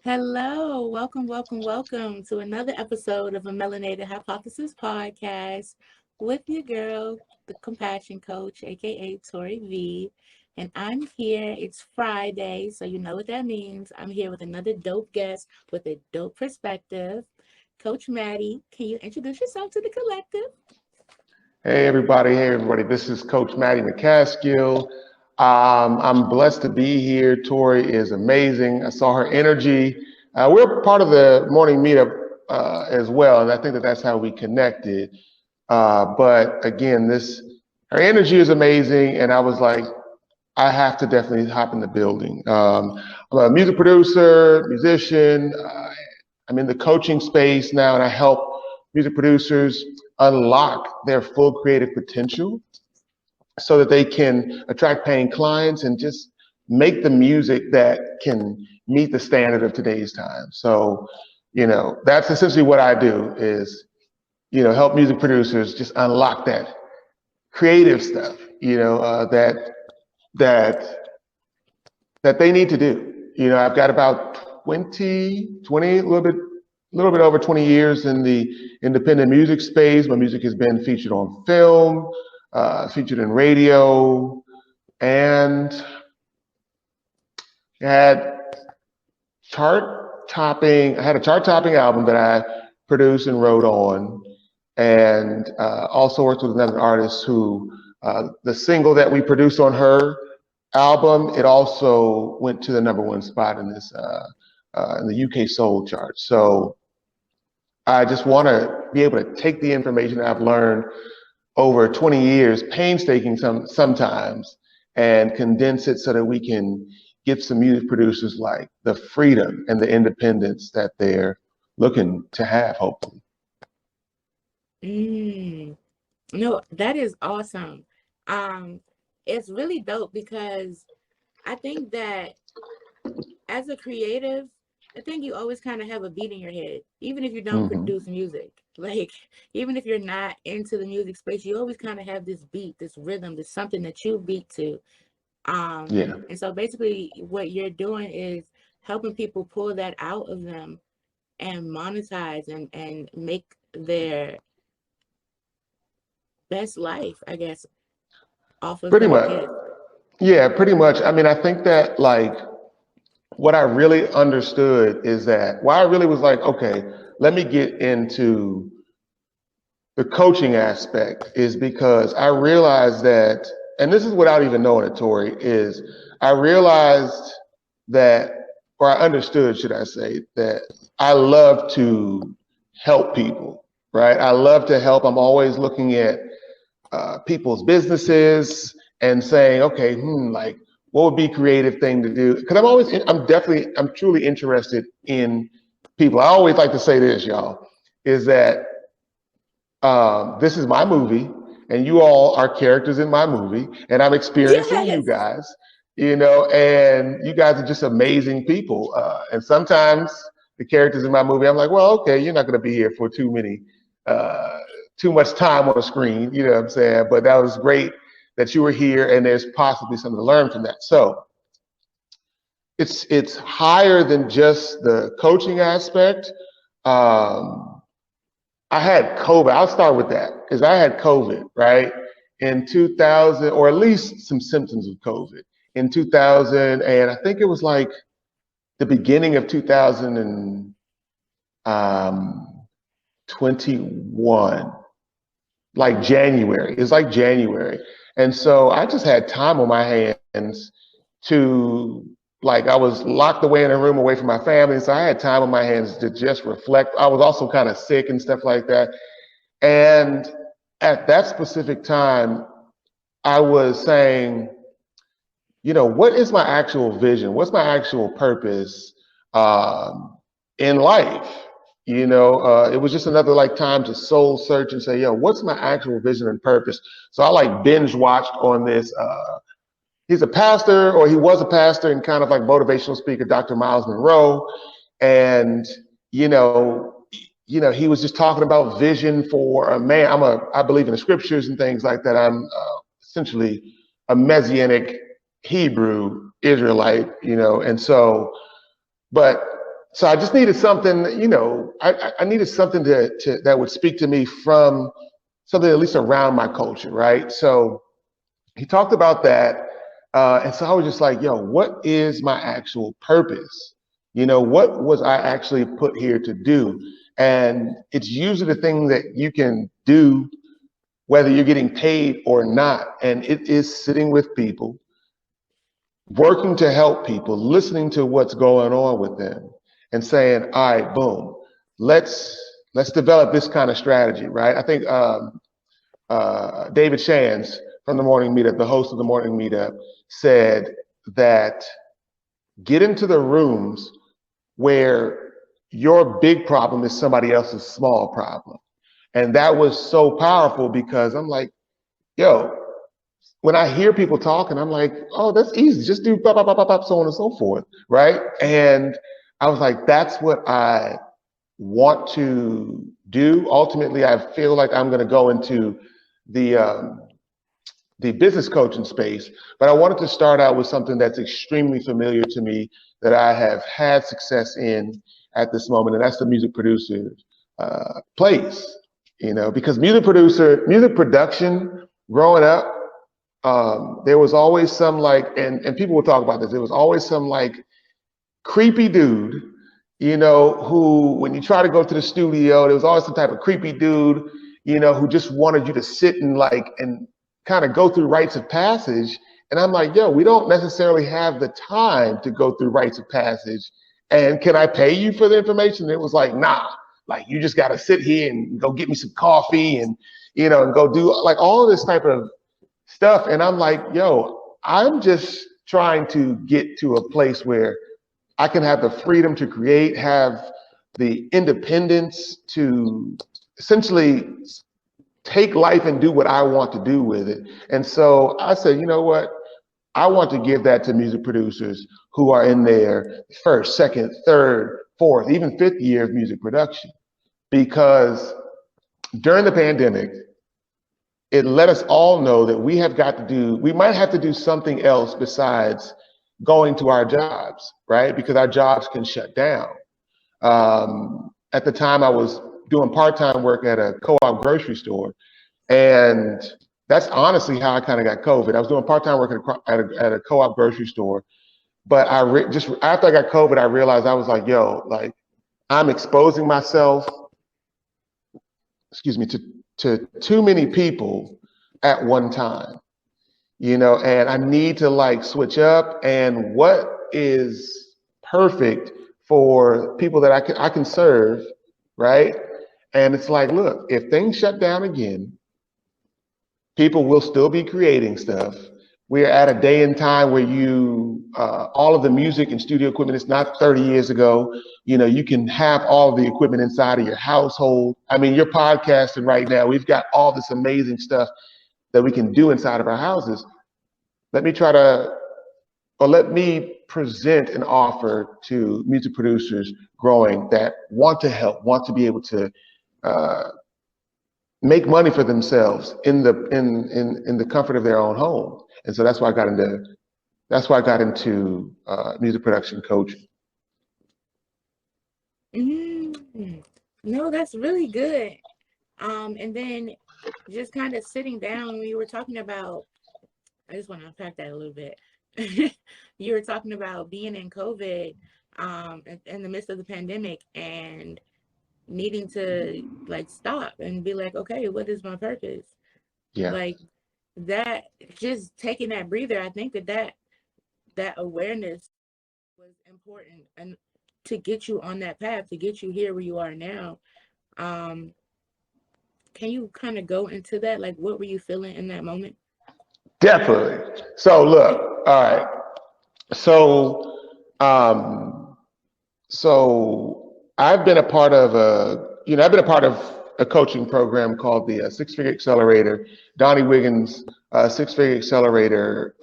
Hello, welcome to another episode of a Melanated Hypothesis podcast with your girl, the Compassion Coach, aka ToriV. And I'm here. It's Friday, so you know what that means. I'm here with another dope guest with a dope perspective. Coach Matty, can you introduce yourself to the collective? Hey everybody. This is Coach Matty McCaskill. I'm blessed to be here. Tori is amazing. I saw her energy. We're part of the morning meetup as well, and I think that that's how we connected. But again, this her energy is amazing, and I was like, I have to definitely hop in the building. I'm a music producer, musician. I'm in the coaching space now, and I help music producers unlock their full creative potential so that they can attract paying clients and just make the music that can meet the standard of today's time. So, that's essentially what I do is, help music producers just unlock that creative stuff, that that they need to do. I've got about 20, a little bit over 20 years in the independent music space. My music has been featured on film, featured in radio, and had I had a chart topping album that I produced and wrote on, and also worked with another artist who the single that we produced on her album, it also went to the number one spot in this in the UK Soul chart. So I just want to be able to take the information I've learned over 20 years, painstaking sometimes, and condense it so that we can give some music producers like the freedom and the independence that they're looking to have, hopefully. Mm, no, that is awesome. Um, it's really dope because I think that as a creative, I think you always kind of have a beat in your head, even if you don't Hmm. produce music. Like, even if you're not into the music space, you always kind of have this beat, this rhythm, this something that you beat to. Yeah. And so basically, what you're doing is helping people pull that out of them and monetize and make their best life, I guess, off of Pretty their much. gift. Yeah, pretty much. I mean, I think that like what I really understood is that why I really was like, okay, let me get into the coaching aspect is because I realized that, and this is without even knowing it, Tori, is I realized that, or I understood, should I say, that I love to help people, right? I love to help. I'm always looking at people's businesses and saying, okay, like what would be a creative thing to do? Because I'm truly interested in people. I always like to say this, y'all, is that this is my movie, and you all are characters in my movie, and I'm experiencing you Yes. guys, and you guys are just amazing people. And sometimes the characters in my movie, I'm like, well, okay, you're not going to be here for uh, too much time on the screen, you know what I'm saying? But that was great that you were here, and there's possibly something to learn from that. So it's higher than just the coaching aspect. Um, I had COVID. I'll start with that because I had COVID, right? In 2000, or at least some symptoms of COVID in 2000. And I think it was like the beginning of 2021, like January. It's like January. And so I just had time on my hands to, like, I was locked away in a room away from my family. So I had time on my hands to just reflect. I was also kind of sick and stuff like that. And at that specific time, I was saying, what is my actual vision? What's my actual purpose in life? It was just another like time to soul search and say, what's my actual vision and purpose? So I like binge watched on this. He's a pastor, or he was a pastor and kind of like motivational speaker, Dr. Miles Monroe. And, you know, he was just talking about vision for a man. I believe in the scriptures and things like that. I'm essentially a Messianic Hebrew Israelite, and so, but so I just needed something, I needed something to that would speak to me from something at least around my culture, right? So he talked about that. And so I was just like, yo, what is my actual purpose? What was I actually put here to do? And it's usually the thing that you can do whether you're getting paid or not. And it is sitting with people, working to help people, listening to what's going on with them, and saying, all right, boom, let's develop this kind of strategy, right? I think David Shands from the Morning Meetup, the host of the Morning Meetup, said that get into the rooms where your big problem is somebody else's small problem. And that was so powerful because I'm like, yo, when I hear people talking, I'm like, oh, that's easy. Just do blah, blah, blah, blah, blah, so on and so forth, right? And I was like, that's what I want to do. Ultimately, I feel like I'm going to go into the business coaching space, but I wanted to start out with something that's extremely familiar to me that I have had success in at this moment, and that's the music producer place. Because music production growing up, there was always some and people will talk about this, there was always some creepy dude, who, when you try to go to the studio, there was always some type of creepy dude, who just wanted you to sit and kind of go through rites of passage. And I'm like, yo, we don't necessarily have the time to go through rites of passage. And can I pay you for the information? And it was like, nah, you just got to sit here and go get me some coffee and, and go do all this type of stuff. And I'm like, yo, I'm just trying to get to a place where I can have the freedom to create, have the independence to essentially take life and do what I want to do with it. And so I said, you know what? I want to give that to music producers who are in their first, second, third, fourth, even fifth year of music production. Because during the pandemic, it let us all know that we might have to do something else besides going to our jobs, right? Because our jobs can shut down. At the time, I was doing part-time work at a co-op grocery store. And that's honestly how I kind of got COVID. I was doing part-time work at a co-op grocery store. But just after I got COVID, I realized I was like, yo, I'm exposing myself, to too many people at one time, and I need to switch up, and what is perfect for people that I can serve, right? And it's like, look, if things shut down again, people will still be creating stuff. We're at a day and time where all of the music and studio equipment is not 30 years ago. You can have all the equipment inside of your household. I mean, you're podcasting right now. We've got all this amazing stuff that we can do inside of our houses. Let me present an offer to music producers growing that want to help, want to be able to make money for themselves in the comfort of their own home. And so that's why I got into music production coaching. No, that's really good. And then just kind of sitting down, we were talking about, I just want to unpack that a little bit. You were talking about being in COVID in the midst of the pandemic and needing to stop and be like, okay, what is my purpose? Yeah. That, just taking that breather, I think that awareness was important and to get you on that path, to get you here where you are now. Can you kind of go into that? What were you feeling in that moment? Definitely. So look, all right. So I've been a part of a coaching program called the Six Figure Accelerator, Donnie Wiggins' Six Figure Accelerator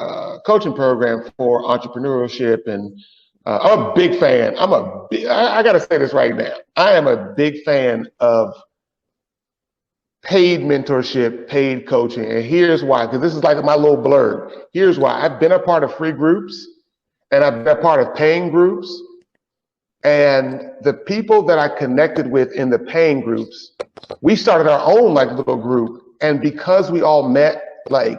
coaching program for entrepreneurship. And I'm a big fan. I got to say this right now. I am a big fan of paid mentorship, paid coaching. And here's why, because this is my little blurb. Here's why. I've been a part of free groups and I've been a part of paying groups. And the people that I connected with in the paying groups, we started our own like little group. And because we all met like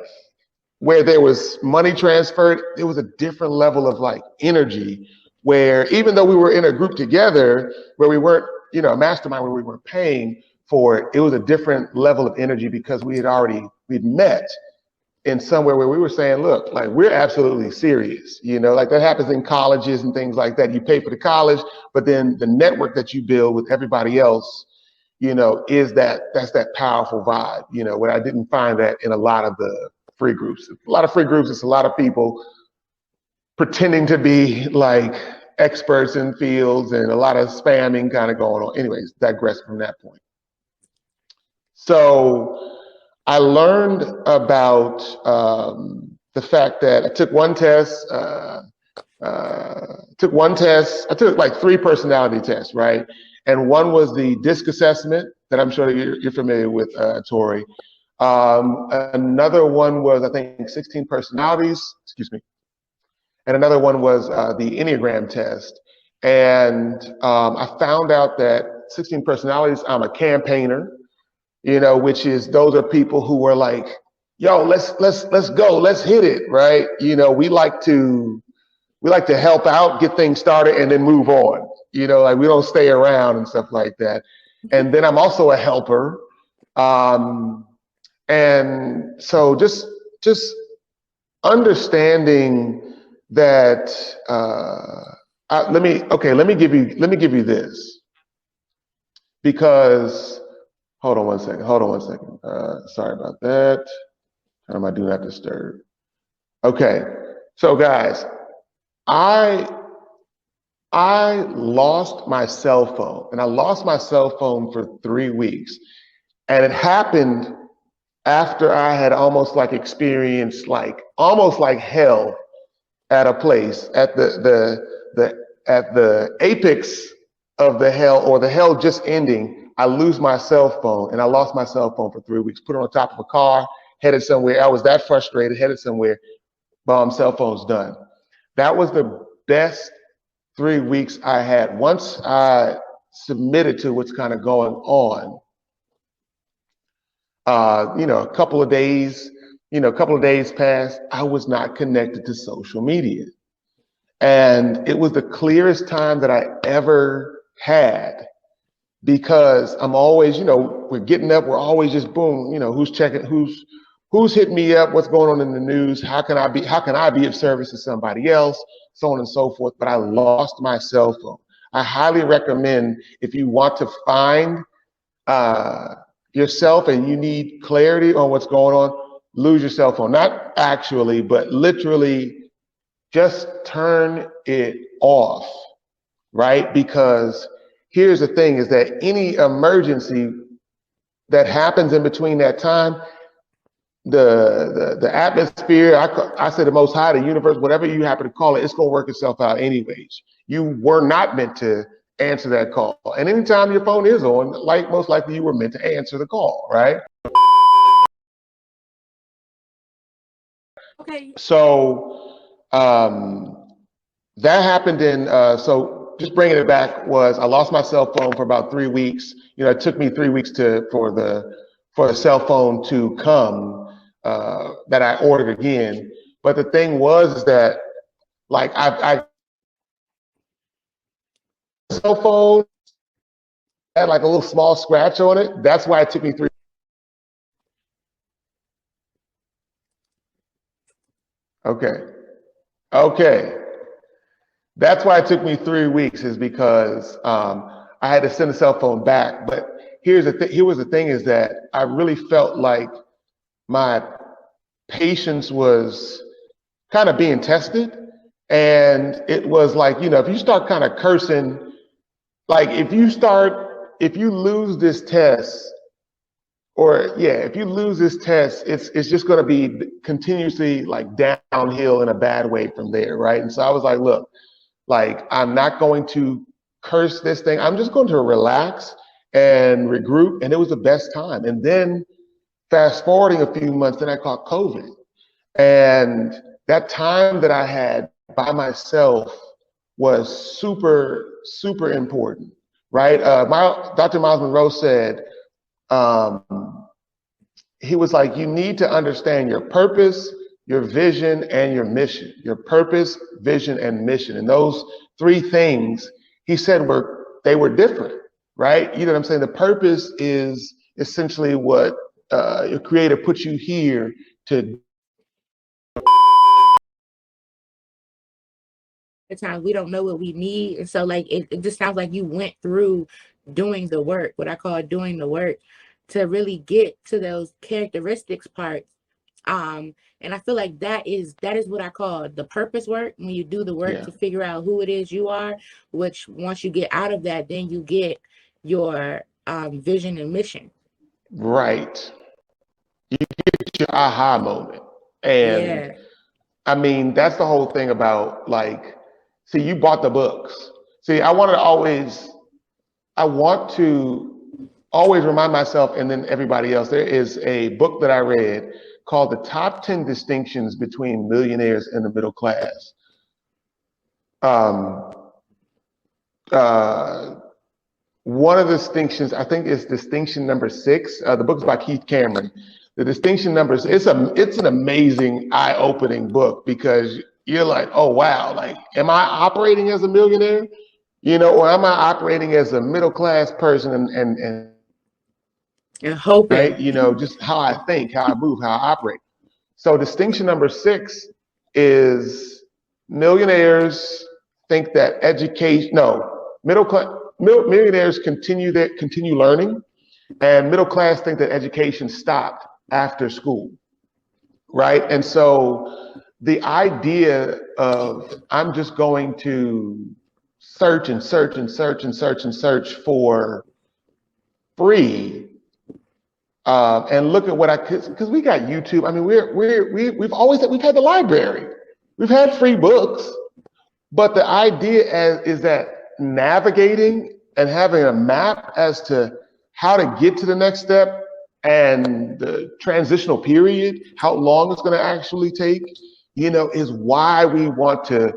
where there was money transferred, there was a different level of like energy where even though we were in a group together where we weren't, you know, a mastermind where we weren't paying for it, it was a different level of energy because we'd met in somewhere where we were saying, look, like we're absolutely serious, you know, like that happens in colleges and things like that. You pay for the college, but then the network that you build with everybody else, you know, that's that powerful vibe, you know, where I didn't find that in a lot of the free groups. A lot of free groups, it's a lot of people pretending to be like experts in fields and a lot of spamming kind of going on. Anyways, digress from that point. So I learned about the fact that I took one test, I took like 3 personality tests, right? And one was the DISC assessment that I'm sure you're familiar with, Tori. Another one was, I think, 16 personalities, excuse me. And another one was the Enneagram test. And I found out that 16 personalities, I'm a campaigner, you know, which is those are people who are like, yo, let's go, let's hit it, right? You know, we like to help out, get things started, and then move on. You know, like we don't stay around and stuff like that. And then I'm also a helper. And so just understanding that let me give you this, because hold on one second. Sorry about that. Turn on my do not disturb. Okay, so guys, I lost my cell phone, and I lost my cell phone for 3 weeks, and it happened after I had almost like experienced like almost like hell at a place at the apex of the hell, or the hell just ending. I lose my cell phone, and I lost my cell phone for 3 weeks. Put it on top of a car, headed somewhere. I was that frustrated, headed somewhere. Cell phone's done. That was the best 3 weeks I had. Once I submitted to what's kind of going on, you know, a couple of days passed, I was not connected to social media. And it was the clearest time that I ever had, because I'm always, you know, we're getting up, we're always just boom, you know, who's checking, who's hitting me up, what's going on in the news, how can I be of service to somebody else, so on and so forth. But I lost my cell phone. I highly recommend, if you want to find yourself and you need clarity on what's going on, lose your cell phone. Not actually, but literally just turn it off, right? Because here's the thing, is that any emergency that happens in between that time, the atmosphere, I say the Most High, the universe, whatever you happen to call it, it's going to work itself out anyways. You were not meant to answer that call. And anytime your phone is on, like most likely you were meant to answer the call, right? Okay. So that happened in, so just bringing it back was, I lost my cell phone for about 3 weeks. You know, it took me 3 weeks for the cell phone to come, that I ordered again. But the thing was is that, like, I cell phone had like a little small scratch on it. That's why it took me 3. Okay. That's why it took me 3 weeks, is because I had to send the cell phone back. But here was the thing, is that I really felt like my patience was kind of being tested. And it was like, you know, if you start kind of cursing, like if you lose this test, if you lose this test, it's just going to be continuously like downhill in a bad way from there, right? And so I was like, look, like, I'm not going to curse this thing. I'm just going to relax and regroup. And it was the best time. And then fast forwarding a few months, then I caught COVID. And that time that I had by myself was super, super important, right? Dr. Miles Monroe said, he was like, you need to understand your purpose, your vision, and your mission. Your purpose, vision, and mission. And those three things, he said, they were different, right? You know what I'm saying? The purpose is essentially what your creator put you here to. The time we don't know what we need, and so like it just sounds like you went through doing the work, what I call doing the work, to really get to those characteristics parts. And I feel like that is what I call the purpose work, when you do the work to figure out who it is you are, which once you get out of that, then you get your vision and mission. Right. You get your aha moment. And I mean, that's the whole thing about, like, see, you bought the books. See, I want to always remind myself, and then everybody else, there is a book that I read called The Top 10 Distinctions Between Millionaires and the Middle Class. One of the distinctions, I think, is distinction number 6. The book is by Keith Cameron. The distinction numbers, it's an amazing, eye-opening book, because you're like, oh wow, like, am I operating as a millionaire? You know, or am I operating as a middle-class person and hoping, right? You know, just how I think, how I move, how I operate. So distinction number 6 is millionaires think that millionaires continue learning, and middle class think that education stopped after school, right? And so the idea of I'm just going to search and search and search and search and search for free, and look at what because we got YouTube. I mean, we've had the library, we've had free books, but the idea is that navigating and having a map as to how to get to the next step and the transitional period, how long it's going to actually take, you know, is why we want to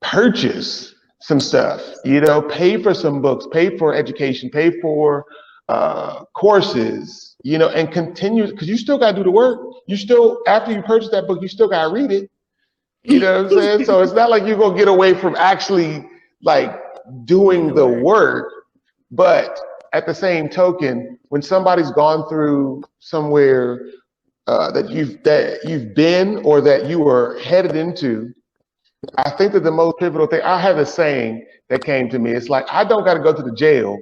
purchase some stuff, you know, pay for some books, pay for education, pay for courses, you know, and continue, because you still got to do the work. You still, after you purchase that book, you still got to read it. You know what I'm saying? So it's not like you're going to get away from actually like doing the work, but at the same token, when somebody's gone through somewhere that you've been or that you were headed into, I think that the most pivotal thing, I have a saying that came to me. It's like, I don't got to go to the jail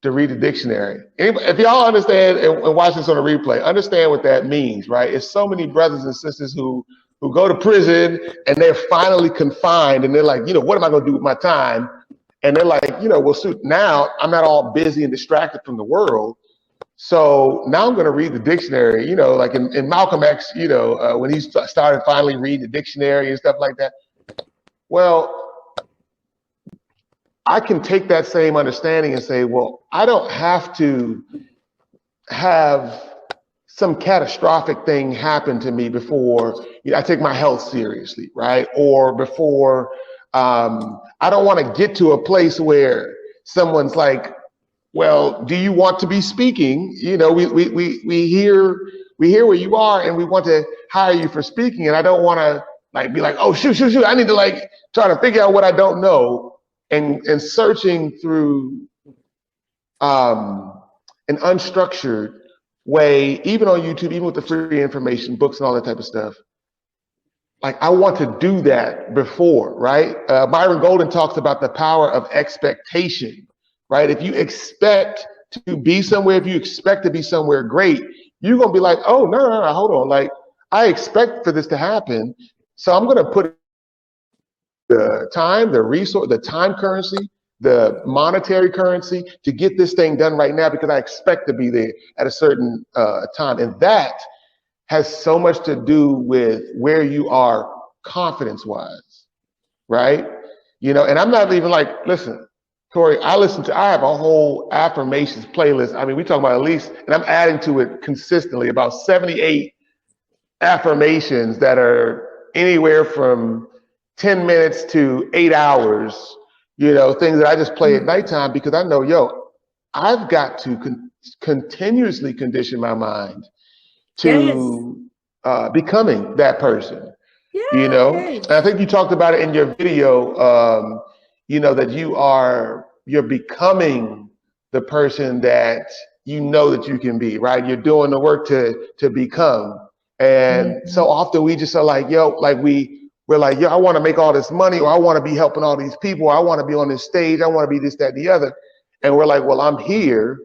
to read the dictionary. If y'all understand and watch this on a replay, understand what that means, right? It's so many brothers and sisters who go to prison and they're finally confined, and they're like, you know, what am I going to do with my time? And they're like, you know, well, shoot, now I'm not all busy and distracted from the world. So now I'm going to read the dictionary, you know, like in Malcolm X, you know, when he started finally reading the dictionary and stuff like that. Well, I can take that same understanding and say, well, I don't have to have some catastrophic thing happen to me before, you know, I take my health seriously, right? Or before, I don't want to get to a place where someone's like, well, do you want to be speaking? You know, we hear where you are and we want to hire you for speaking. And I don't want to like be like, oh, shoot. I need to like try to figure out what I don't know, and searching through an unstructured way, even on YouTube, even with the free information, books and all that type of stuff. Like, I want to do that before, right? Byron Golden talks about the power of expectation, right? If you expect to be somewhere, if you expect to be somewhere great, you're going to be like, oh, no, hold on. Like, I expect for this to happen. So I'm going to put the time, the resource, the time currency, the monetary currency to get this thing done right now, because I expect to be there at a certain time. And that has so much to do with where you are confidence-wise, right? You know, and I'm not even like, listen, Tori, I have a whole affirmations playlist. I mean, we talk about at least, and I'm adding to it consistently, about 78 affirmations that are anywhere from 10 minutes to 8 hours, things that I just play at nighttime, because I know, I've got to continuously condition my mind to becoming that person. Yes. And I think you talked about it in your video, that you're becoming the person that that you can be, right? You're doing the work to become. And so often we just are like, we're like, I want to make all this money, or I want to be helping all these people, or I want to be on this stage, I want to be this, that, and the other. And we're like, well, I'm here.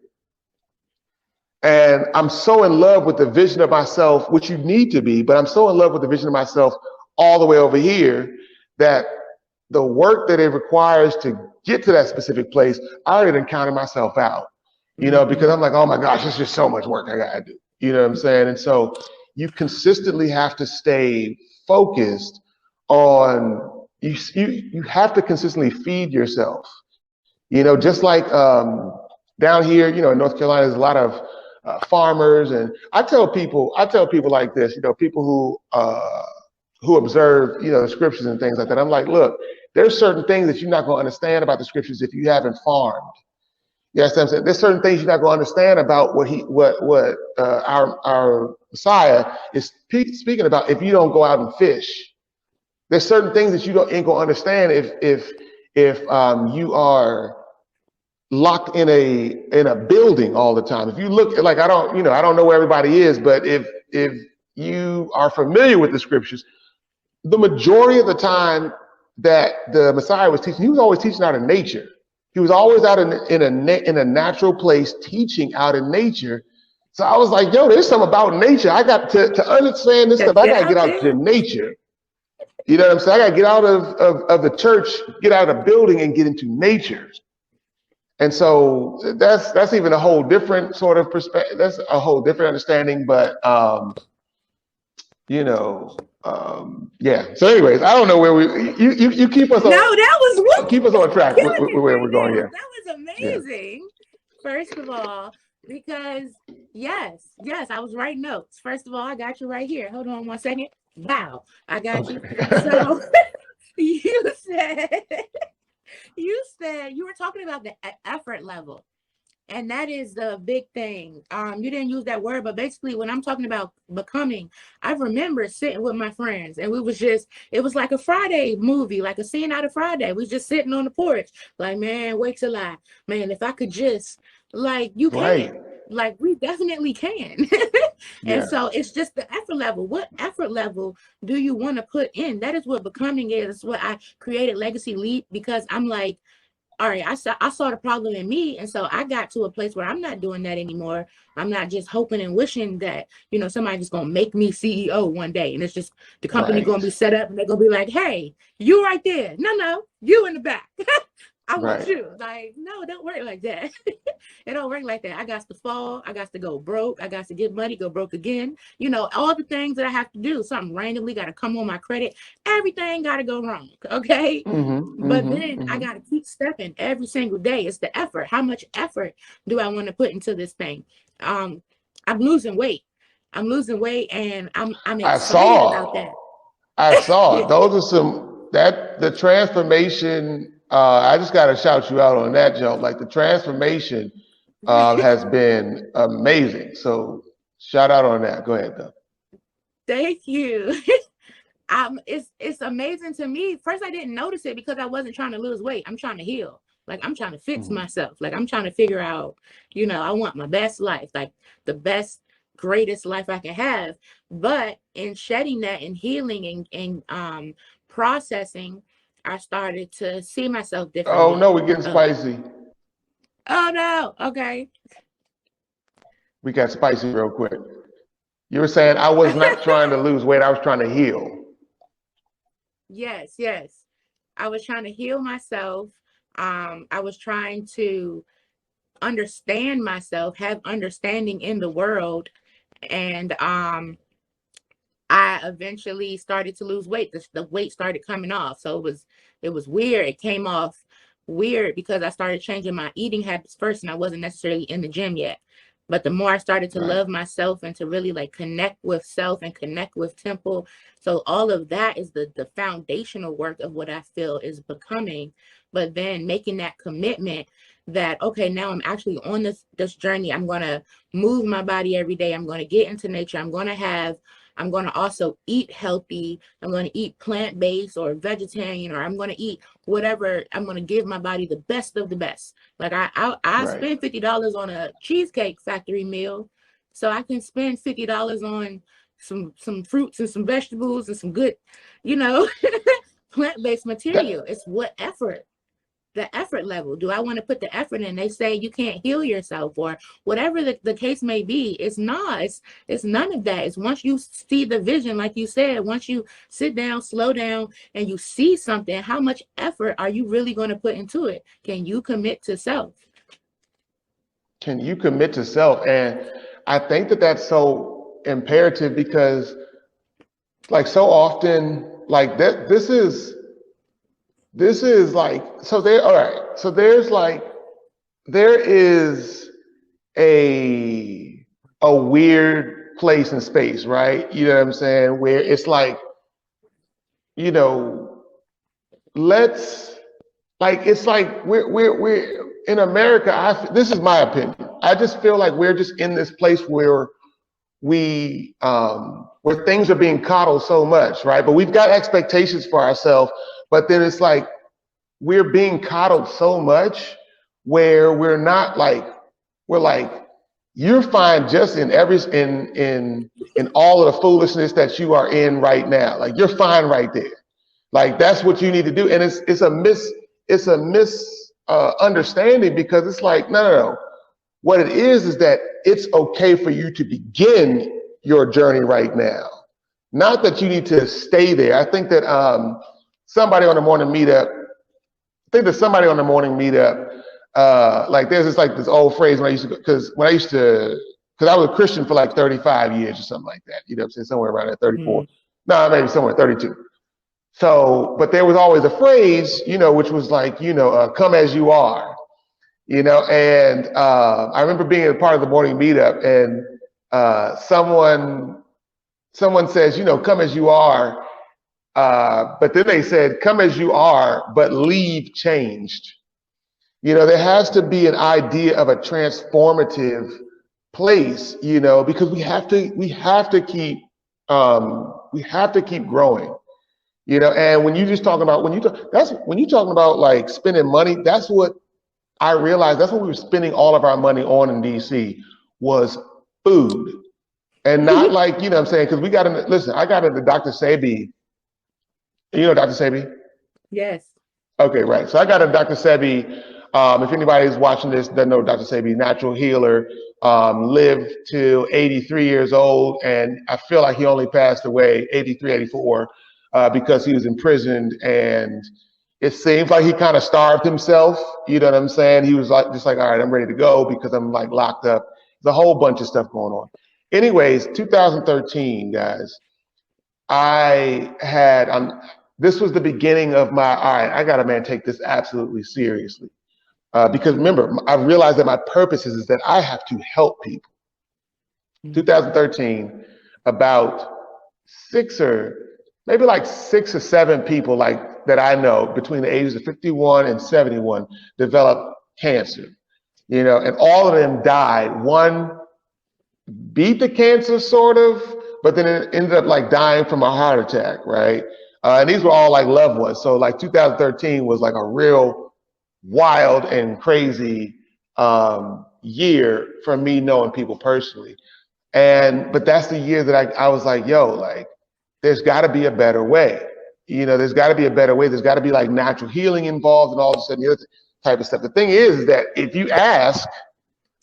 And I'm so in love with the vision of myself, which you need to be, but I'm so in love with the vision of myself all the way over here that the work that it requires to get to that specific place, I already done counted myself out, because I'm like, oh my gosh, it's just so much work I gotta do. You know what I'm saying? And so you consistently have to stay focused on, you have to consistently feed yourself. Just like down here, in North Carolina, there's a lot of farmers, and I tell people like this, people who observe, the scriptures and things like that. I'm like, look, there's certain things that you're not going to understand about the scriptures if you haven't farmed. Yes, I'm saying there's certain things you're not going to understand about what our Messiah is speaking about if you don't go out and fish. There's certain things that you ain't going to understand if you are locked in a building all the time. If you look, like, I don't know where everybody is, but if you are familiar with the scriptures, the majority of the time that the Messiah was teaching, he was always teaching out in nature. He was always out in a natural place, teaching out in nature. So I was like, there's something about nature. I got to understand this stuff. I got to get out to nature. You know what I'm saying? I got to get out of the church, get out of the building, and get into nature. And so that's even a whole different sort of perspective. That's a whole different understanding. But yeah. So, anyways, I don't know where you keep us on. No, that was keep us on track with where we're going here. That was amazing. Yeah. First of all, because yes, I was writing notes. First of all, I got you right here. Hold on 1 second. Wow, I got you. So you said you were talking about the effort level. And that is the big thing. You didn't use that word, but basically when I'm talking about becoming, I remember sitting with my friends, and it was like a Friday movie, like a scene out of Friday. We was just sitting on the porch, like, man, wait till if I could just, like, you can. Right. Like, we definitely can. And so it's just the effort level. What effort level do you want to put in? That is what becoming is. That's what I created Legacy Leap, because I'm like, all right, I saw the problem in me. And so I got to a place where I'm not doing that anymore. I'm not just hoping and wishing that, somebody's just going to make me CEO one day. And it's just the company going to be set up, and they're going to be like, hey, you right there. No, you in the back. I want you. Like, no, it don't work like that. It don't work like that. I got to fall. I got to go broke. I got to get money, go broke again. All the things that I have to do. Something randomly got to come on my credit. Everything got to go wrong. Okay. But then I got to keep stepping every single day. It's the effort. How much effort do I want to put into this thing? I'm losing weight. And I'm excited about that. I saw those are the transformation. I just got to shout you out on that, Joe. Like, the transformation has been amazing. So shout out on that. Go ahead, though. Thank you. It's amazing to me. First, I didn't notice it because I wasn't trying to lose weight. I'm trying to heal. Like, I'm trying to fix myself. Like, I'm trying to figure out, I want my best life, like the best, greatest life I can have. But in shedding that and healing and processing, I started to see myself differently. Oh no, we're getting spicy. Oh no, okay. We got spicy real quick. You were saying I was not trying to lose weight, I was trying to heal. Yes. I was trying to heal myself. I was trying to understand myself, have understanding in the world. And I eventually started to lose weight. The weight started coming off. So it was weird. It came off weird because I started changing my eating habits first, and I wasn't necessarily in the gym yet. But the more I started to Right. love myself and to really like connect with self and connect with temple, so all of that is the foundational work of what I feel is becoming. But then making that commitment that, okay, now I'm actually on this journey. I'm going to move my body every day. I'm going to get into nature. I'm going to also eat healthy. I'm going to eat plant-based or vegetarian, or I'm going to eat whatever. I'm going to give my body the best of the best. Like I Right. spend $50 on a Cheesecake Factory meal, so I can spend $50 on some fruits and some vegetables and some good, you know, plant-based material. That It's what effort, the effort level. Do I want to put the effort in? They say you can't heal yourself or whatever the case may be. It's not. It's none of that. It's once you see the vision, like you said, once you sit down, slow down, and you see something, how much effort are you really going to put into it? Can you commit to self? can you commit to self? And I think that that's so imperative because like so often like that this is like so there all right. So there's like there is a weird place and space, right? You know what I'm saying? Where it's like, you know, let's like it's like we're in America. This is my opinion. I just feel like we're just in this place where where things are being coddled so much, right? But we've got expectations for ourselves, but then it's like we're being coddled so much where we're not like we're like you're fine just in every in all of the foolishness that you are in right now. Like you're fine right there. Like that's what you need to do. And it's a understanding because it's like no. What it is that it's okay for you to begin your journey right now. Not that you need to stay there. I think that somebody on the morning meetup, I think that somebody on the morning meetup, like there's this old phrase when I used to, because I was a Christian for like 35 years or something like that. You know what I'm saying? Somewhere around there, 34. Mm. No, maybe somewhere 32. So, but there was always a phrase, you know, which was like, you know, come as you are, you know, and I remember being a part of the morning meetup and someone says, you know, come as you are, but then they said, come as you are, but leave changed. You know, there has to be an idea of a transformative place, you know, because we have to keep growing, you know. And when you just talking about when you talking about like spending money, that's what I realized. That's what we were spending all of our money on in DC was food, and not like you know what I'm saying, because we got into listen. I got into Dr. Sebi. You know Dr. Sebi? Yes. Okay, right. So I got a Dr. Sebi. If anybody's watching this, doesn't know Dr. Sebi, natural healer, lived to 83 years old, and I feel like he only passed away 83, 84, because he was imprisoned, and it seems like he kind of starved himself. You know what I'm saying? He was like, just like, all right, I'm ready to go because I'm like locked up. There's a whole bunch of stuff going on. Anyways, 2013, guys, I had this was the beginning of my all right. I gotta take this absolutely seriously because remember, I realized that my purpose is that I have to help people. 2013, about six or seven people like that I know between the ages of 51 and 71 developed cancer. You know, and all of them died. One beat the cancer sort of, but then it ended up like dying from a heart attack, right? And these were all like loved ones. So like 2013 was like a real wild and crazy year for me knowing people personally. But that's the year that I was like, yo, like there's got to be a better way. You know, there's got to be a better way. There's got to be like natural healing involved and all this and the other type of stuff. The thing is that if you ask,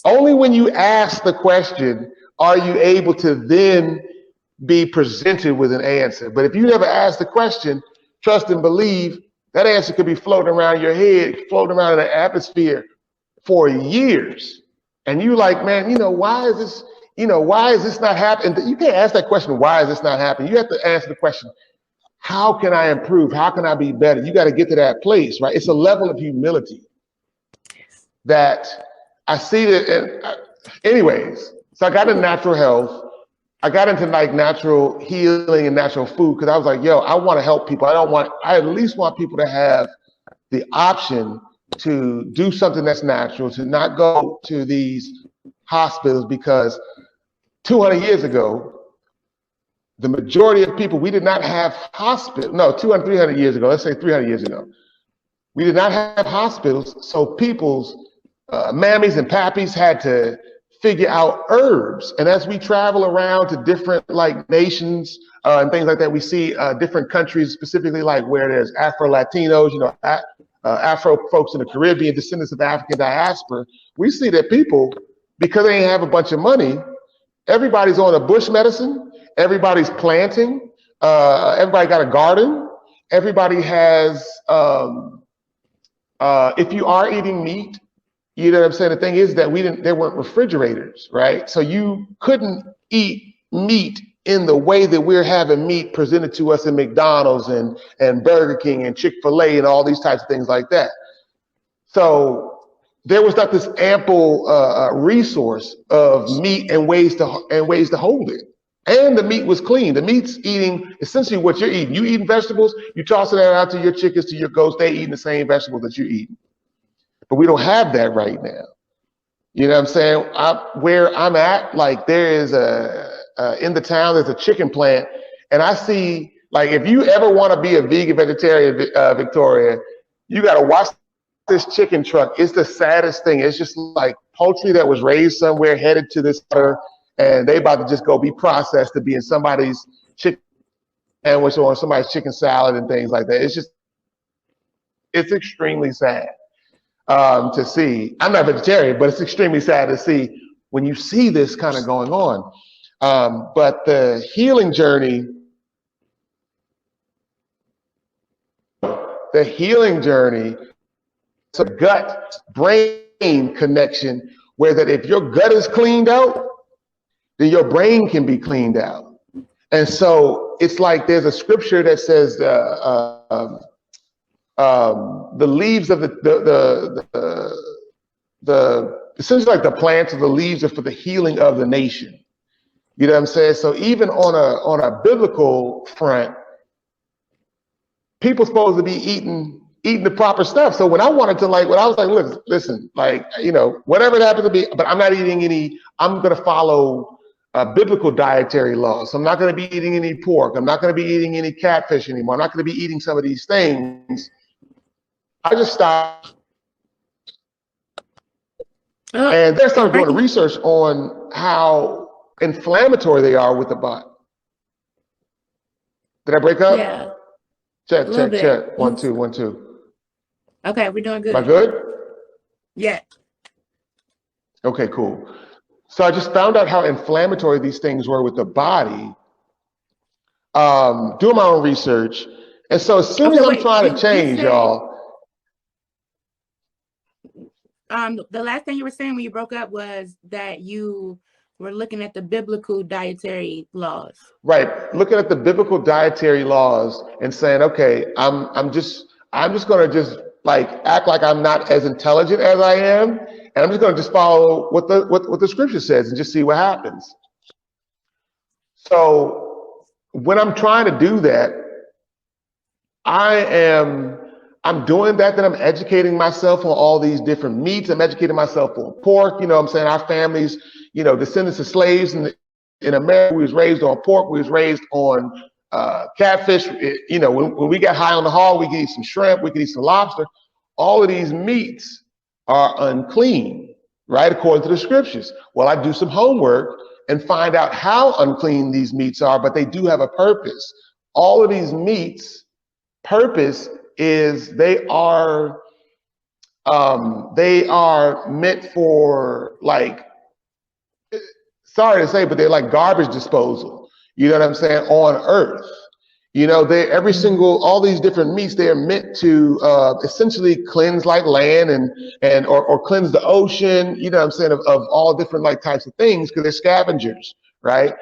only when you ask the question are you able to then be presented with an answer. But if you never ask the question, trust and believe, that answer could be floating around your head, floating around in the atmosphere for years. And you like, man, you know, why is this not happening? You can't ask that question, why is this not happening? You have to answer the question, how can I improve? How can I be better? You got to get to that place, right? It's a level of humility that I see that, and Anyways, so I got into natural health. I got into like natural healing and natural food because I was like, yo, I want to help people. I at least want people to have the option to do something that's natural, to not go to these hospitals, because 200 years ago, the majority of people, we did not have hospitals. No, 200, 300 years ago, let's say 300 years ago, we did not have hospitals. So people's mammies and pappies had to figure out herbs. And as we travel around to different like nations and things like that, we see different countries, specifically like where there's Afro-Latinos, you know, Afro folks in the Caribbean, descendants of African diaspora. We see that people, because they ain't have a bunch of money, everybody's on a bush medicine, everybody's planting, everybody got a garden, everybody has, if you are eating meat, you know what I'm saying? The thing is that there weren't refrigerators, right? So you couldn't eat meat in the way that we're having meat presented to us in McDonald's and Burger King and Chick-fil-A and all these types of things like that. So there was not this ample resource of meat and ways to hold it. And the meat was clean. The meat's eating essentially what you're eating. You eating vegetables, you tossing that out to your chickens, to your goats, they eating the same vegetables that you're eating. But we don't have that right now. You know what I'm saying? Where I'm at, like there is in the town, there's a chicken plant. And I see, like, if you ever want to be a vegan vegetarian, Victoria, you got to watch this chicken truck. It's the saddest thing. It's just like poultry that was raised somewhere, headed to this other, and they about to just go be processed to be in somebody's chicken sandwich or somebody's chicken salad and things like that. It's extremely sad. To see. I'm not vegetarian, but it's extremely sad to see when you see this kind of going on. But the healing journey, it's a gut-brain connection where that if your gut is cleaned out, then your brain can be cleaned out. And so it's like there's a scripture that says the leaves of the essentially like the plants of the leaves are for the healing of the nation. You know what I'm saying? So even on a biblical front, people supposed to be eating the proper stuff. So when I wanted to I was like, look, listen, like, you know, whatever it happens to be, but I'm not eating I'm going to follow biblical dietary laws. So I'm not going to be eating any pork. I'm not going to be eating any catfish anymore. I'm not going to be eating some of these things. I just stopped. And they started doing research on how inflammatory they are with the body. Did I break up? Yeah. Check. 1, 2, 1, 2. Okay, we're doing good. Am I good? Yeah. Okay, cool. So I just found out how inflammatory these things were with the body, doing my own research. And so as soon as I'm trying to change, y'all. The last thing you were saying when you broke up was that you were looking at the biblical dietary laws. Right, looking at the biblical dietary laws and saying, okay, I'm just gonna just like act like I'm not as intelligent as I am, and I'm just gonna just follow what the scripture says and just see what happens. So when I'm trying to do that, I'm doing that, then I'm educating myself on all these different meats. I'm educating myself on pork. You know what I'm saying? Our families, you know, descendants of slaves in America, we was raised on pork. We was raised on catfish. You know, when we got high on the hog, we could eat some shrimp. We could eat some lobster. All of these meats are unclean, right? According to the scriptures. Well, I do some homework and find out how unclean these meats are, but they do have a purpose. All of these meats, purpose is they are meant for, like, sorry to say, but they're like garbage disposal. You know what I'm saying? On earth, you know, all these different meats, they are meant to essentially cleanse like land or cleanse the ocean. You know what I'm saying? Of all different like types of things, because they're scavengers, right?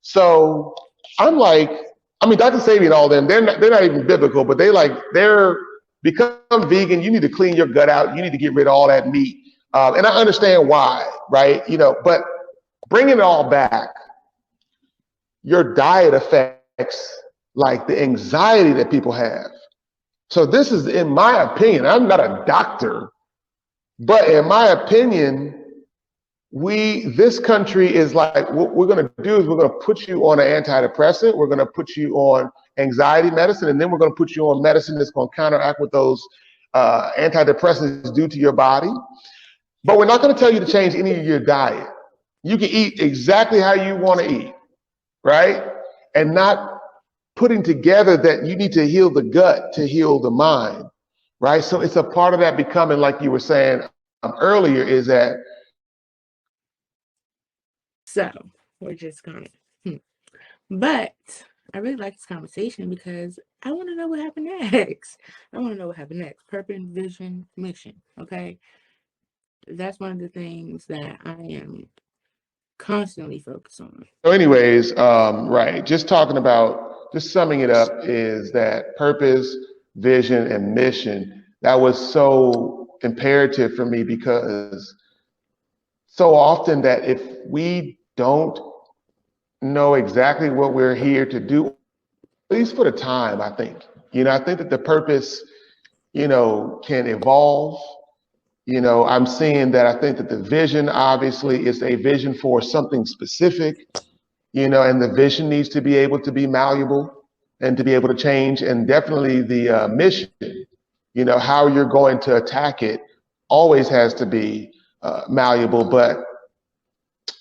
So I'm like, I mean, Dr. Sabi and all them, they're not even biblical, but they're become vegan. You need to clean your gut out. You need to get rid of all that meat. And I understand why. right? But bringing it all back, your diet affects like the anxiety that people have. So this is, in my opinion, I'm not a doctor, but in my opinion, this country is like, what we're going to do is we're going to put you on an antidepressant, we're going to put you on anxiety medicine, and then we're going to put you on medicine that's going to counteract what those antidepressants do to your body. But we're not going to tell you to change any of your diet. You can eat exactly how you want to eat, right? And not putting together that you need to heal the gut to heal the mind, right? So it's a part of that becoming, like you were saying earlier, is that. So we're just gonna, but I really like this conversation because I want to know what happened next. I want to know what happened next. Purpose, vision, mission. Okay. That's one of the things that I am constantly focused on. So anyways, right, just summing it up, is that purpose, vision, and mission, that was so imperative for me, because so often that if we don't know exactly what we're here to do, at least for the time, I think that the purpose, can evolve. I'm seeing that I think that the vision obviously is a vision for something specific, and the vision needs to be able to be malleable and to be able to change. And definitely the mission, how you're going to attack it always has to be malleable. But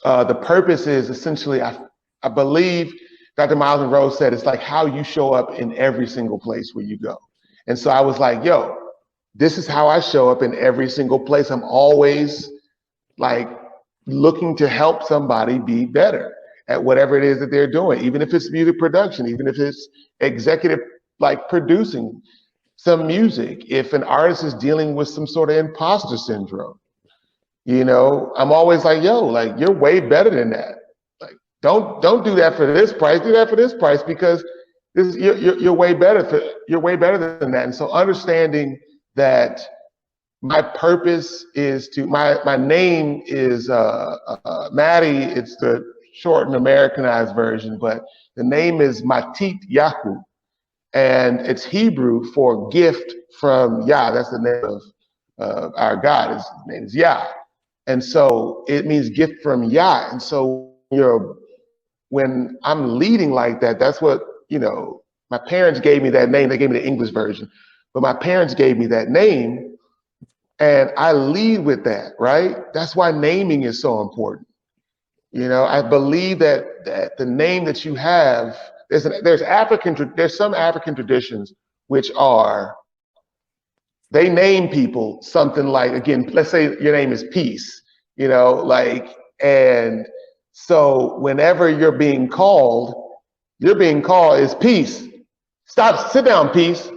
the purpose is essentially, I believe Dr. Miles Monroe said, it's like how you show up in every single place where you go. And so I was like, yo, this is how I show up in every single place. I'm always like looking to help somebody be better at whatever it is that they're doing, even if it's music production, even if it's executive, like producing some music. If an artist is dealing with some sort of imposter syndrome, I'm always like, yo, like, you're way better than that. Like, don't do that for this price. Do that for this price, because you're way better than that. And so understanding that my purpose is my name is Matty. It's the short and Americanized version, but the name is Matit Yahu, and it's Hebrew for gift from Yah. That's the name of our God. His name is Yah. And so it means gift from Yah. And so when I'm leading like that, that's what, my parents gave me that name. They gave me the English version, but my parents gave me that name, and I lead with that, right? That's why naming is so important. I believe that the name that you have, there's some African traditions which are, they name people something like, again, let's say your name is Peace, and so whenever you're being called is Peace. Stop, sit down, Peace.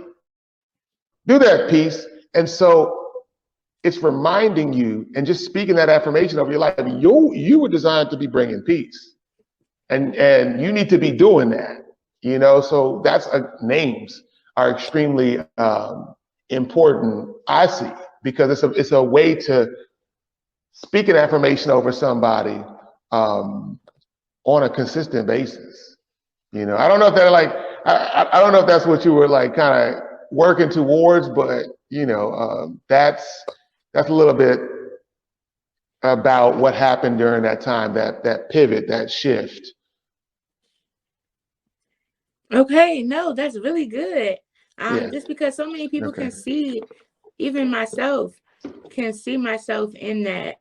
Do that, Peace. And so it's reminding you, and just speaking that affirmation over your life. You were designed to be bringing peace, and you need to be doing that. So that's names are extremely important, I see, because it's a way to speak an affirmation over somebody on a consistent basis. I don't know if they're like, I don't know if that's what you were like kind of working towards, but that's a little bit about what happened during that time, that pivot, that shift. Okay, no, that's really good. Just because so many people can see, even myself can see myself in that,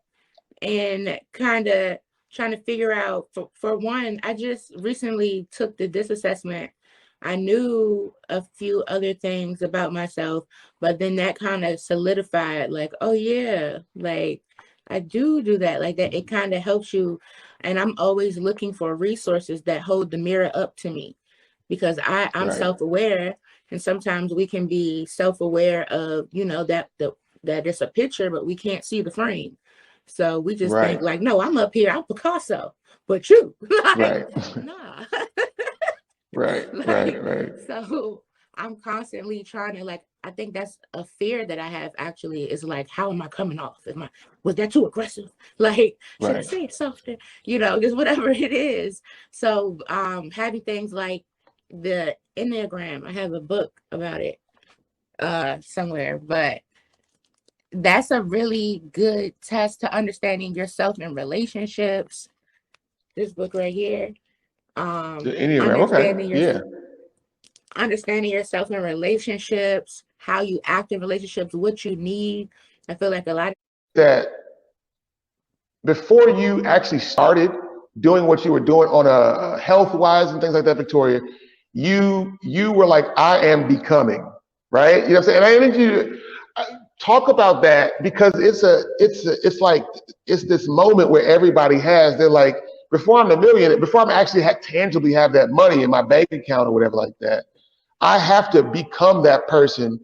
and kind of trying to figure out, for one, I just recently took the DISC assessment. I knew a few other things about myself, but then that kind of solidified, like, oh yeah, like I do that, like that. It kind of helps you. And I'm always looking for resources that hold the mirror up to me, because I'm right. Self-aware, and sometimes we can be self-aware of, that it's a picture, but we can't see the frame. So we just think like, no, I'm up here, I'm Picasso, but you, like, nah. Right. So I'm constantly trying to, like, I think that's a fear that I have actually, is like, how am I coming off? Was that too aggressive? Like, should I Right. say it softer? Just whatever it is. So having things like the Enneagram, I have a book about it somewhere, but that's a really good test to understanding yourself in relationships. This book right here. The Enneagram. Okay. Understanding your Yeah. understanding yourself in relationships, how you act in relationships, what you need. I feel like a lot of That before you actually started doing what you were doing on a health wise and things like that, Victoria, you were like, I am becoming, right? You know what I'm saying? And I need you to talk about that, because it's this moment where everybody has, they're like, before I'm a millionaire, before I'm actually tangibly have that money in my bank account or whatever like that, I have to become that person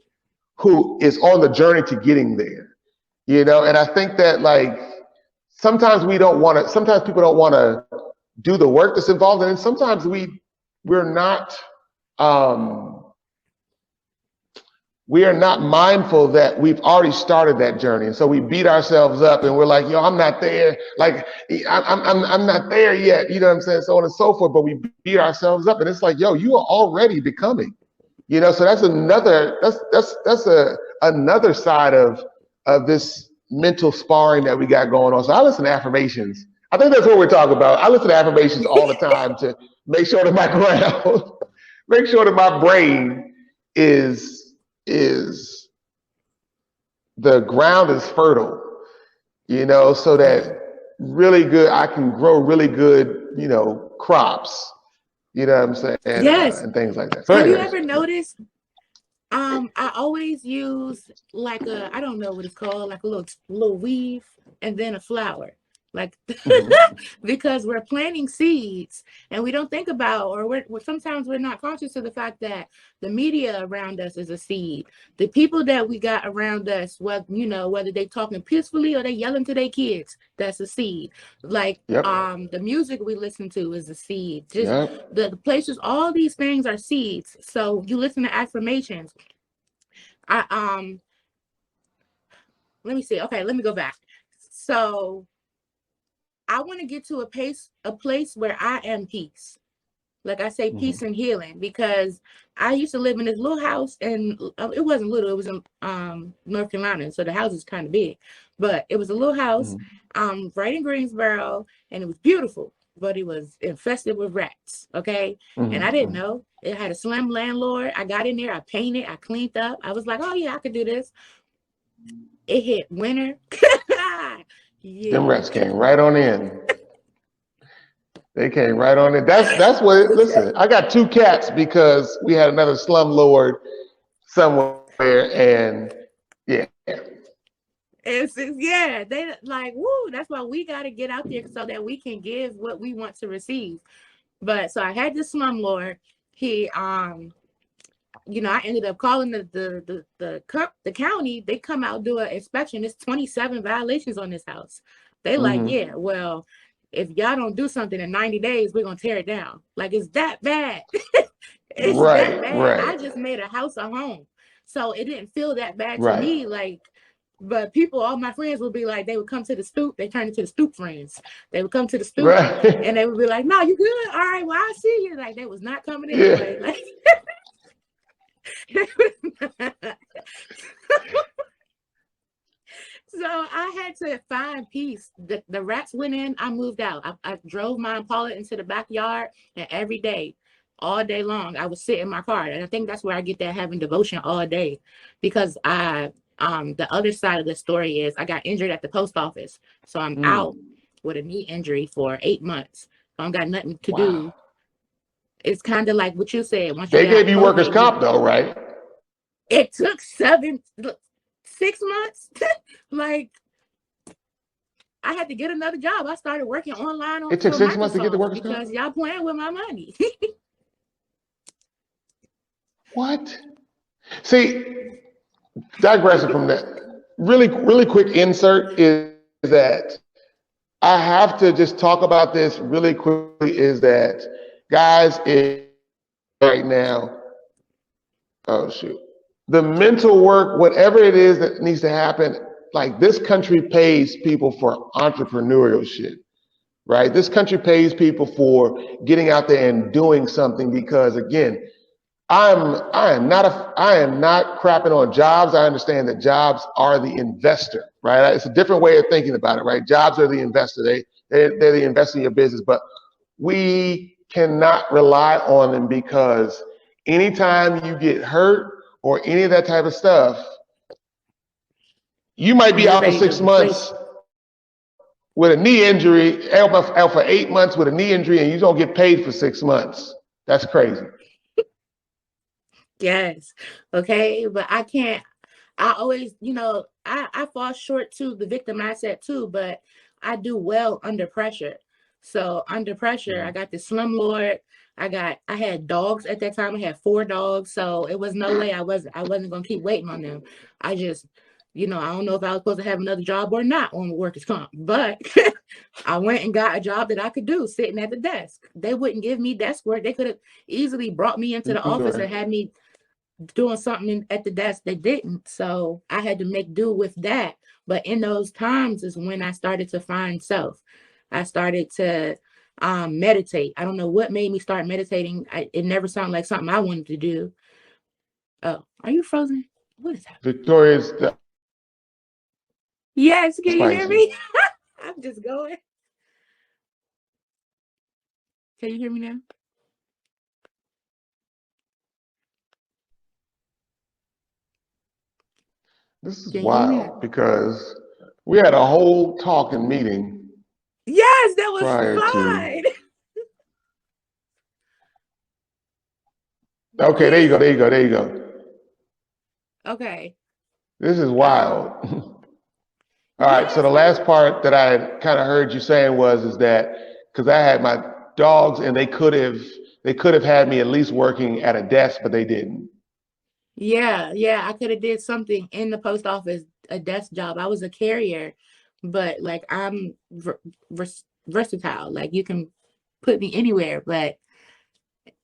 who is on the journey to getting there. And I think that, like, sometimes people don't want to do the work that's involved in it. And sometimes we're not we are not mindful that we've already started that journey, and so we beat ourselves up and we're like, yo, I'm not there, like I'm not there yet, you know what I'm saying, so on and so forth. But we beat ourselves up, and it's like, yo, you are already becoming. So that's another side of this mental sparring that we got going on. So I listen to affirmations. I think that's what we're talking about. I listen to affirmations all the time to make sure that my ground, make sure that my brain is the ground is fertile, so that really good, I can grow really good, crops, you know what I'm saying? Yes. And things like that. So have anyways, you ever noticed I always use like I don't know what it's called, like a little weave and then a flower, like because we're planting seeds and we don't think about, or sometimes we're not conscious of the fact that the media around us is a seed. The people that we got around us, whether they talking peacefully or they yelling to their kids, that's a seed. Like the music we listen to is a seed. Just the places, all these things are seeds. So you listen to affirmations. Let me see. Okay, let me go back. So I want to get to a place where I am peace. Like I say, peace and healing, because I used to live in this little house, and it wasn't little, it was in North Carolina. So the house is kind of big, but it was a little house right in Greensboro, and it was beautiful, but it was infested with rats. Okay. And I didn't know. It had a slim landlord. I got in there, I painted, I cleaned up. I was like, oh yeah, I could do this. It hit winter. Them rats came right on in. They came right on in. That's what. Listen, I got 2 cats because we had another slumlord somewhere, and yeah. They like, woo. That's why we got to get out there so that we can give what we want to receive. But so I had this slumlord. He I ended up calling the county. They come out, do an inspection. There's 27 violations on this house. They like, yeah, well, if y'all don't do something in 90 days, we're gonna tear it down. Like, it's that bad. It's that bad. Right. I just made a house a home. So it didn't feel that bad to me. Like, but people, all my friends would be like, they would come to the stoop, they turned into the stoop friends. They would come to the stoop and they would be like, no, you good? All right, well, I see you. Like, they was not coming anyway. Like, so I had to find peace. The rats went in, I moved out. I drove my Impala into the backyard, and every day, all day long, I would sit in my car. And I think that's where I get that having devotion all day, because the other side of the story is I got injured at the post office. So I'm out with a knee injury for 8 months. So I got nothing to do. It's kind of like what you said. Once they gave you workers' comp though, right? It took 6 months. Like, I had to get another job. I started working online on. It took 6 months to get the workers' comp because y'all playing with my money. What? See, digressing from that, really quick insert is that I have to just talk about this really quickly. Is that, guys, right now, Oh shoot. The mental work, whatever it is that needs to happen, like this country pays people for entrepreneurial shit, right? This country pays people for getting out there and doing something because again, I am not crapping on jobs. I understand that jobs are the investor, right? It's a different way of thinking about it, right? Jobs are the investor. They're the investor in your business, but we cannot rely on them because anytime you get hurt or any of that type of stuff, you might be You're out for ready to six replace. months with a knee injury, out for 8 months with a knee injury, and you don't get paid for 6 months. That's crazy. Yes. Okay. But I can't, I always, I fall short to the victim mindset too, but I do well under pressure. So under pressure, I got the slumlord. I had dogs at that time. I had 4 dogs. So it was no way I wasn't gonna keep waiting on them. I just, I don't know if I was supposed to have another job or not on workers' comp, but I went and got a job that I could do sitting at the desk. They wouldn't give me desk work. They could have easily brought me into the office and had me doing something at the desk. They didn't. So I had to make do with that. But in those times is when I started to find self. I started to meditate. I don't know what made me start meditating. It never sounded like something I wanted to do. Oh, are you frozen? What is happening? Victoria's Yes, can you hear spicy. me? I'm just going. Can you hear me now? This is Can you hear me now? wild because we had a whole talking meeting Yes, that was prior to. fine. Okay, there you go. There you go. There you go. Okay. This is wild. All right. So Yes, the last part that I kind of heard you saying is that because I had my dogs and they could have had me at least working at a desk, but they didn't. yeah, I could have did something in the post office, a desk job. I was a carrier, but like I'm versatile. Like you can put me anywhere, but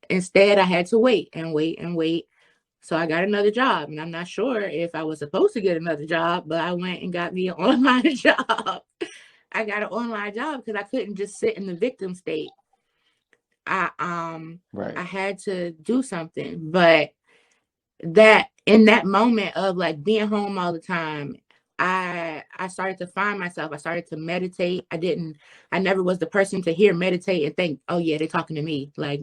instead I had to wait and wait and wait. So I got another job, and I'm not sure if I was supposed to get another job, but I went and got me an online job. I got an online job because I couldn't just sit in the victim state. Right. I had to do something, but that in that moment of like being home all the time, I started to find myself. I started to meditate. I never was the person to hear meditate and think, oh yeah, they're talking to me. Like,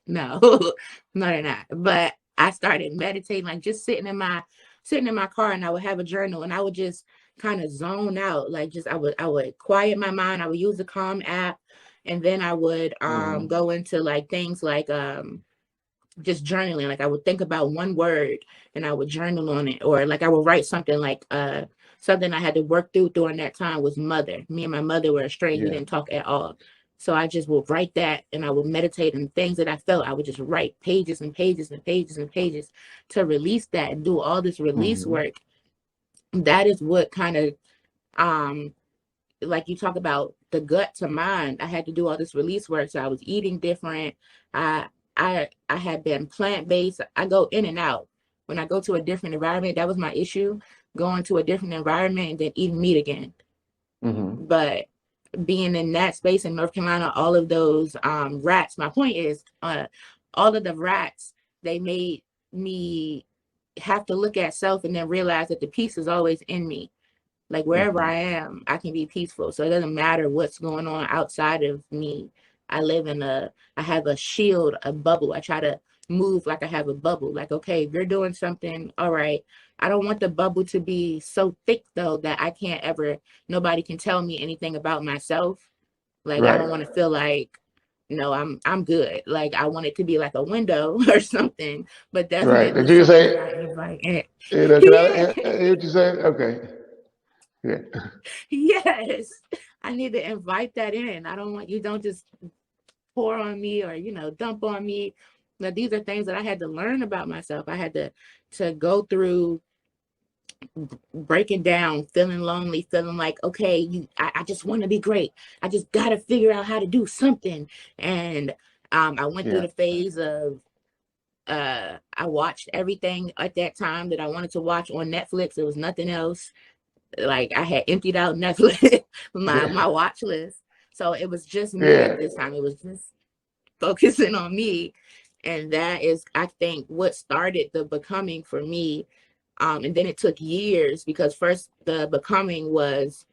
no, no, they're not. But I started meditating, like just sitting in my car, and I would have a journal, and I would just kind of zone out. Like just I would quiet my mind. I would use the Calm app, and then I would go into like things like just journaling. Like I would think about one word and I would journal on it, or like I would write something like something I had to work through during that time was mother. Me and my mother were estranged. We didn't talk at all. So I just would write that, and I would meditate on things that I felt. I would just write pages and pages and pages and pages to release that and do all this release work. That is what kind of like you talk about the gut to mind. I had to do all this release work. So I was eating different. I I had been plant-based. I go in and out. When I go to a different environment, that was my issue, going to a different environment and then eating meat again. But being in that space in North Carolina, all of those rats, my point is all of the rats, they made me have to look at self and then realize that the peace is always in me. Like wherever I am, I can be peaceful. So it doesn't matter what's going on outside of me. I have a shield, a bubble. I try to move like I have a bubble. Like, okay, if you're doing something, all right. I don't want the bubble to be so thick though that nobody can tell me anything about myself. Like, I don't want to feel like, no, I'm good. Like I want it to be like a window or something, but Right. Did definitely you something say, I invite in. can I hear what you say? Okay. Yeah. Yes, I need to invite that in. I don't want you don't just pour on me or dump on me. But these are things that I had to learn about myself. I had to go through breaking down, feeling lonely, feeling like, okay, I just want to be great. I just got to figure out how to do something. And I went through the phase of I watched everything at that time that I wanted to watch on Netflix. There was nothing else. Like, I had emptied out Netflix, my watch list. So it was just me at this time. It was just focusing on me. And that is, I think, what started the becoming for me. And then it took years, because first the becoming was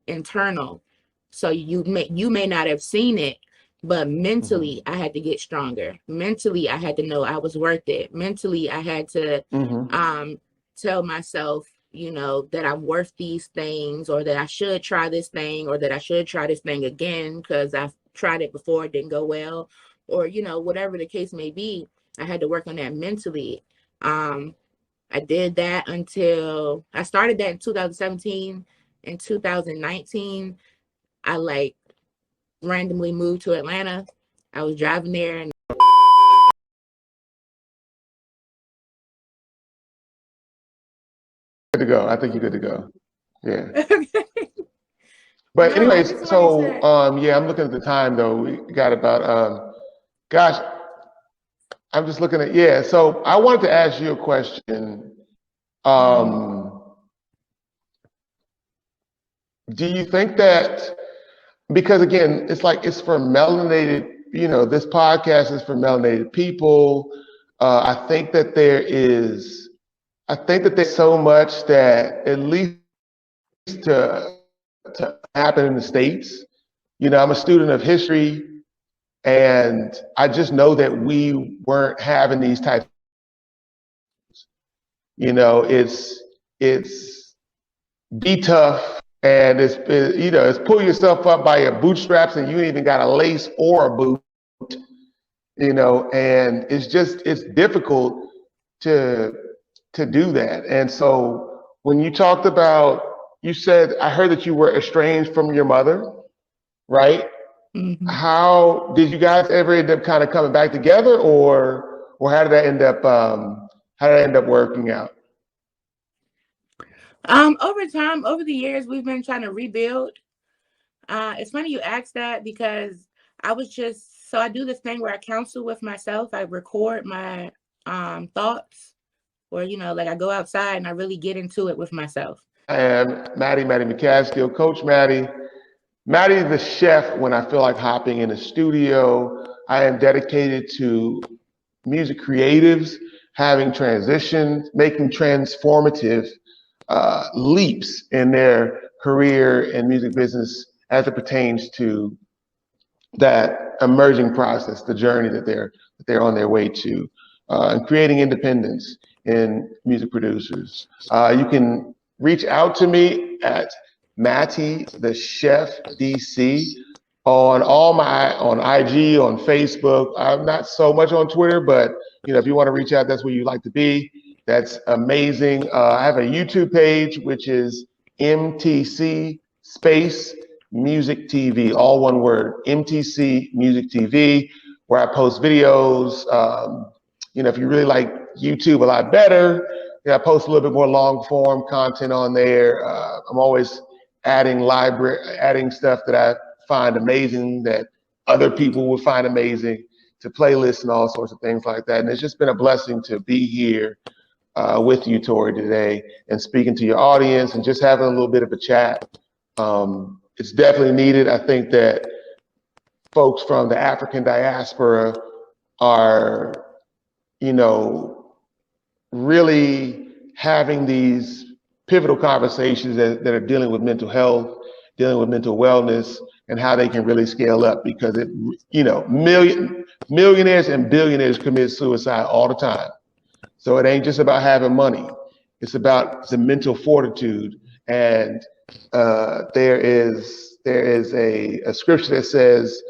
internal. So you may not have seen it, but mentally I had to get stronger. Mentally, I had to know I was worth it. Mentally, I had to tell myself, you know, that I'm worth these things, or that I should try this thing, or that I should try this thing again because I've tried it before, it didn't go well, or, you know, whatever the case may be. I had to work on that mentally. I did that until I started that in 2017. In 2019, I like randomly moved to Atlanta. I was driving there and Good to go. I think you're good to go. Yeah. No, But I anyways, just wanted so to. yeah, I'm looking at the time though. We got about gosh, I'm just looking at so I wanted to ask you a question. Do you think that, because again, it's like it's for melanated, you know, this podcast is for melanated people. I think that there's so much that, at least to happen in the States. You know, I'm a student of history, and I just know that we weren't having these types. You know, it's be tough, and you know, it's pull yourself up by your bootstraps, and you ain't even got a lace or a boot. You know, and it's difficult to do that. And so when you talked about, you said, I heard that you were estranged from your mother, right? How did you guys ever end up kind of coming back together, or how did that end up working out? Over time, over the years, we've been trying to rebuild. It's funny you asked that, because I do this thing where I counsel with myself. I record my thoughts, or, you know, like I go outside and I really get into it with myself. I am Matty McCaskill, Coach Matty. Matty the chef when I feel like hopping in the studio. I am dedicated to music creatives having transitions, making transformative leaps in their career and music business as it pertains to that emerging process, the journey that they're on their way to, and creating independence in music producers. You can reach out to me at Matty the Chef DC on on IG, on Facebook. I'm not so much on Twitter, but you know, if you want to reach out, that's where you like to be. That's amazing. I have a YouTube page, which is MTC space Music TV, all one word, MTC Music TV, where I post videos. You know, if you really like YouTube a lot better, I post a little bit more long form content on there. I'm always adding stuff that I find amazing, that other people would find amazing, to playlists and all sorts of things like that. And it's just been a blessing to be here with you, Tori, today, and speaking to your audience and just having a little bit of a chat. It's definitely needed. I think that folks from the African diaspora are, you know, really having these pivotal conversations that are dealing with mental health, dealing with mental wellness, and how they can really scale up, because you know, millionaires and billionaires commit suicide all the time. So it ain't just about having money. It's about the mental fortitude. And there is a scripture that says,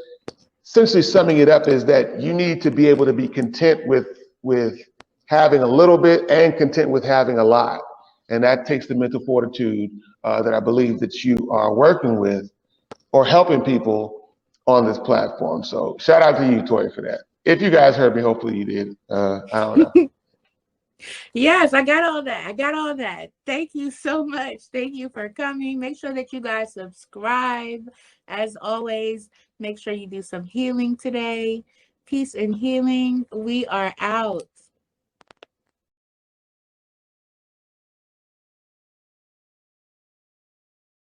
essentially summing it up, is that you need to be able to be content with having a little bit and content with having a lot. And that takes the mental fortitude that I believe that you are working with or helping people on this platform. So shout out to you, Tori, for that. If you guys heard me, hopefully you did. I don't know. Yes, I got all that. I got all that. Thank you so much. Thank you for coming. Make sure that you guys subscribe. As always, make sure you do some healing today. Peace and healing. We are out.